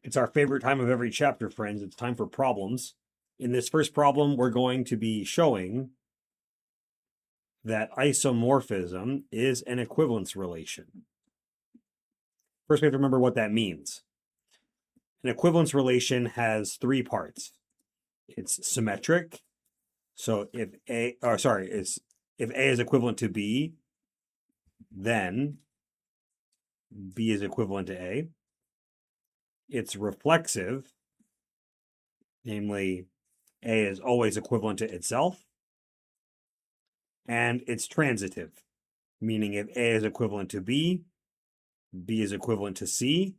It's our favorite time of every chapter, friends. It's time for problems. In this first problem, we're going to be showing that isomorphism is an equivalence relation. First, we have to remember what that means. An equivalence relation has three parts. It's symmetric. So if A is equivalent to B, then B is equivalent to A. It's reflexive, namely A is always equivalent to itself. And it's transitive, meaning if A is equivalent to B, B is equivalent to C,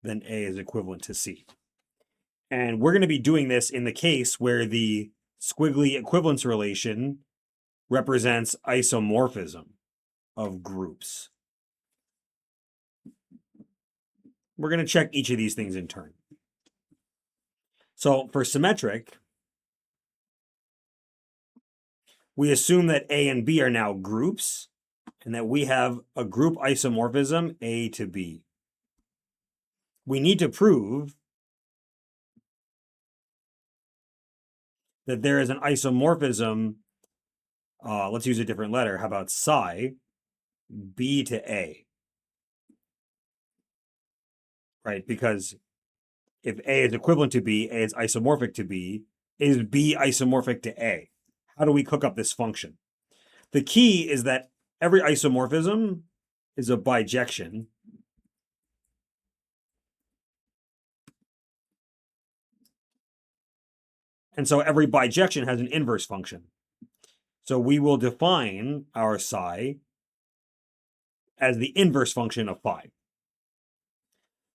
then A is equivalent to C. And we're going to be doing this in the case where the squiggly equivalence relation represents isomorphism of groups. We're going to check each of these things in turn. So for symmetric, we assume that A and B are now groups and that we have a group isomorphism A to B. We need to prove that there is an isomorphism, let's use a different letter. How about psi, B to A? Right, because if A is equivalent to B, A is isomorphic to B, is B isomorphic to A? How do we cook up this function? The key is that every isomorphism is a bijection. And so every bijection has an inverse function. So we will define our psi as the inverse function of phi.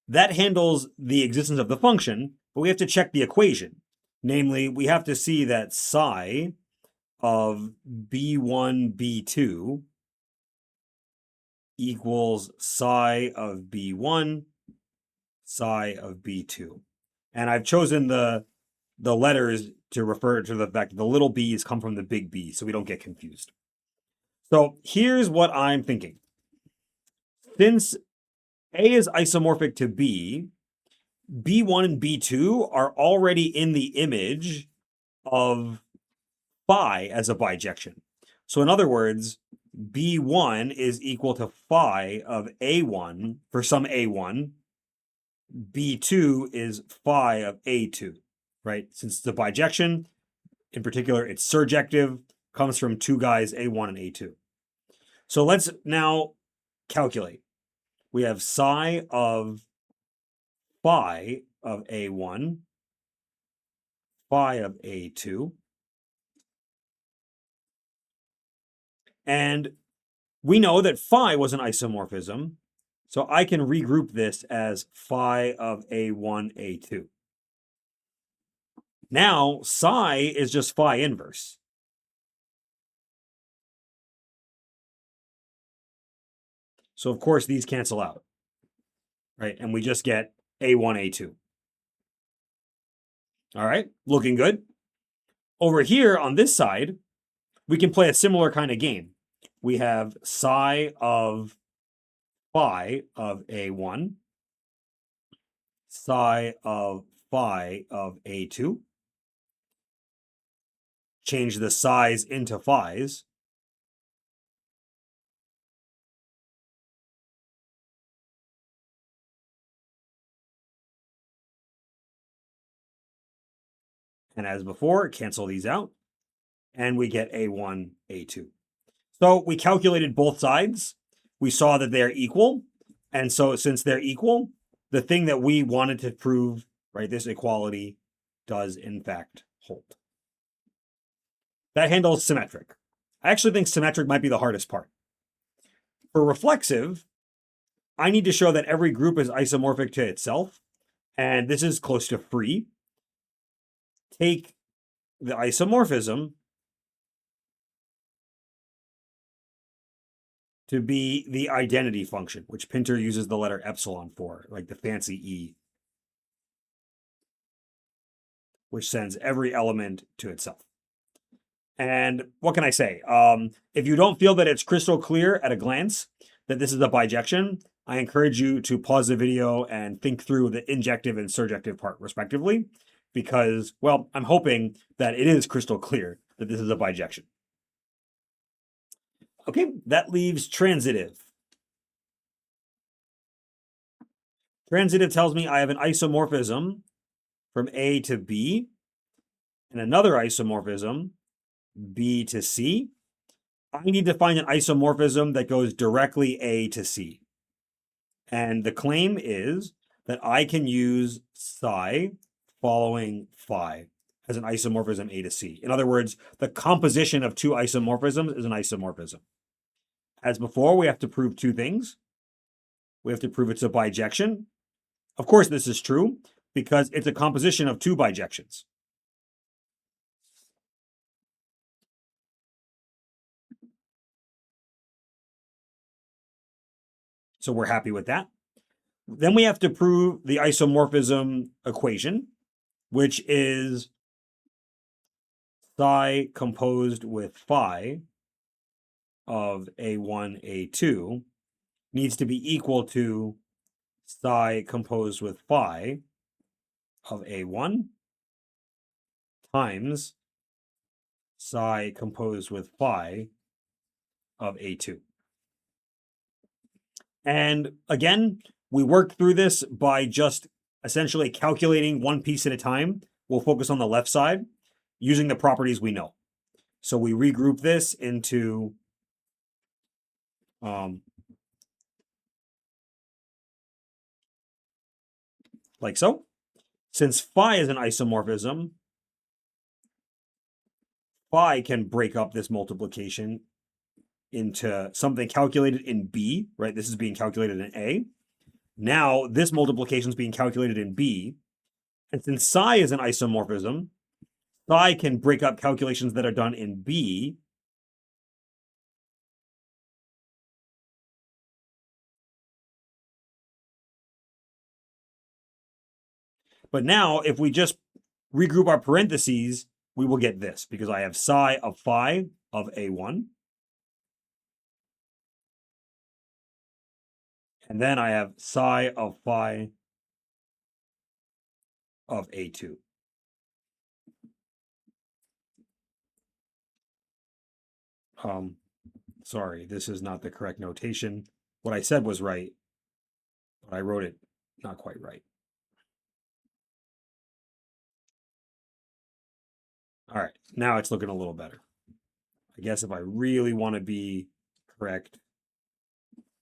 That handles the existence of the function, but we have to check the equation. Namely, we have to see that psi of B1, B2 equals psi of B1, psi of B2. And I've chosen the letters to refer to the fact that the little b's come from the big B, so we don't get confused. So here's what I'm thinking. Since A is isomorphic to B, B1 and B2 are already in the image of phi as a bijection. So in other words, B1 is equal to phi of A1 for some A1. B2 is phi of A2, right? Since it's a bijection, in particular, it's surjective, comes from two guys, A1 and A2. So let's now calculate. We have psi of phi of A1, phi of A2. And we know that phi was an isomorphism, so I can regroup this as phi of A1, A2. Now, psi is just phi inverse. So, of course, these cancel out, right? And we just get A1, A2. All right, looking good. Over here on this side, we can play a similar kind of game. We have psi of phi of A1, psi of phi of A2. Change the psi's into phi's. And as before, cancel these out. And we get A1, A2. So we calculated both sides. We saw that they're equal. And so since they're equal, the thing that we wanted to prove, right, this equality does in fact hold. That handles symmetric. I actually think symmetric might be the hardest part. For reflexive, I need to show that every group is isomorphic to itself. And this is close to free. Take the isomorphism to be the identity function, which Pinter uses the letter epsilon for, like the fancy E, which sends every element to itself. And what can I say? If you don't feel that it's crystal clear at a glance that this is a bijection, I encourage you to pause the video and think through the injective and surjective part respectively, because, well, I'm hoping that it is crystal clear that this is a bijection. Okay, that leaves transitive. Transitive tells me I have an isomorphism from A to B and another isomorphism B to C. I need to find an isomorphism that goes directly A to C. And the claim is that I can use psi following phi as an isomorphism A to C. In other words, the composition of two isomorphisms is an isomorphism. As before, we have to prove two things. We have to prove it's a bijection. Of course, this is true because it's a composition of two bijections. So we're happy with that. Then we have to prove the isomorphism equation, which is psi composed with phi of A1, A2 needs to be equal to psi composed with phi of A1 times psi composed with phi of A2. And again, we work through this by just essentially calculating one piece at a time. We'll focus on the left side using the properties we know. So we regroup this into like so. Since phi is an isomorphism, phi can break up this multiplication into something calculated in B, right? This is being calculated in A. Now this multiplication is being calculated in B. And since psi is an isomorphism, psi can break up calculations that are done in B. But now if we just regroup our parentheses, we will get this because I have psi of phi of A1. And then I have psi of phi of A2. Sorry, this is not the correct notation. What I said was right, but I wrote it not quite right. All right, now it's looking a little better. I guess if I really want to be correct,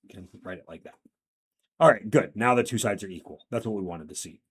I can write it like that. All right, good. Now the two sides are equal. That's what we wanted to see.